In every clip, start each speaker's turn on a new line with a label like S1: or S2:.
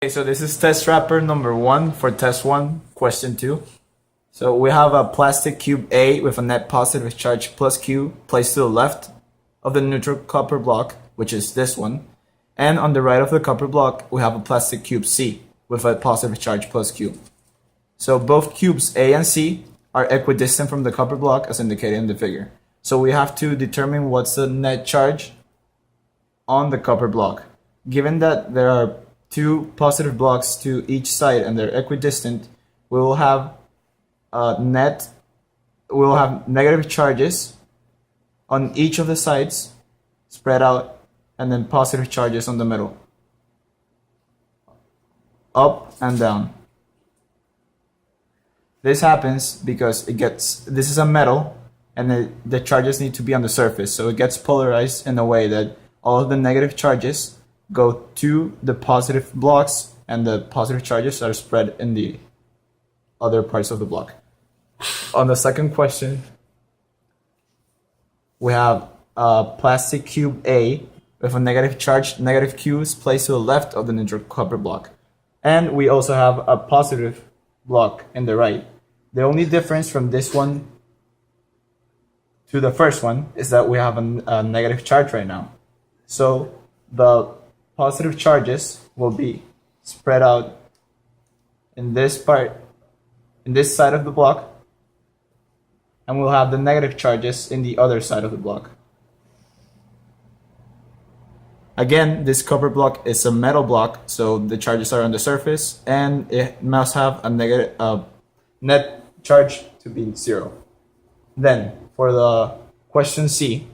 S1: Okay, so this is test wrapper number 1 for test 1, question 2. So we have a plastic cube A with a net positive charge plus Q placed to the left of the neutral copper block, which is this one. And on the right of the copper block, we have a plastic cube C with a positive charge plus Q. So both cubes A and C are equidistant from the copper block as indicated in the figure. So we have to determine what's the net charge on the copper block. Given that there are two positive blocks to each side and they're equidistant, we will have negative charges on each of the sides spread out, and then positive charges on the middle, up and down. This happens because this is a metal, and the charges need to be on the surface, so it gets polarized in a way that all of the negative charges go to the positive blocks, and the positive charges are spread in the other parts of the block. On the second question, we have a plastic cube A with a negative charge, negative Q is placed to the left of the neutral copper block. And we also have a positive block in the right. The only difference from this one to the first one is that we have a negative charge right now. So the positive charges will be spread out in this part, in this side of the block, and we'll have the negative charges in the other side of the block. Again, this copper block is a metal block, so the charges are on the surface, and it must have a net charge to be 0. Then, for the question C,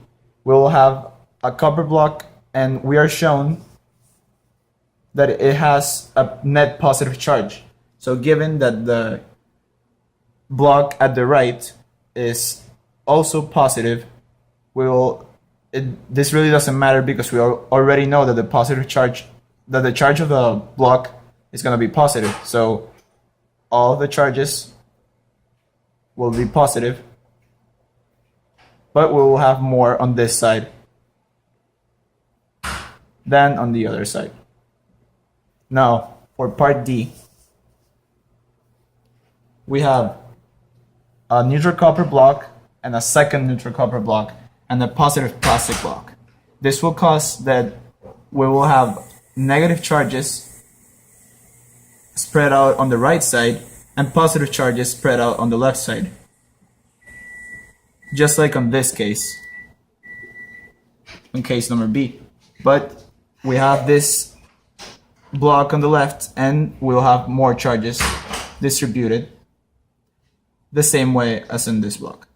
S1: we will have a copper block, and we are shown that it has a net positive charge. So given that the block at the right is also positive, this really doesn't matter because we already know that the charge of the block is going to be positive. So all the charges will be positive, but we will have more on this side than on the other side. Now, for part D, we have a neutral copper block and a second neutral copper block and a positive plastic block. This will cause that we will have negative charges spread out on the right side and positive charges spread out on the left side. Just like on this case, in case number B. But we have this block on the left and we'll have more charges distributed the same way as in this block.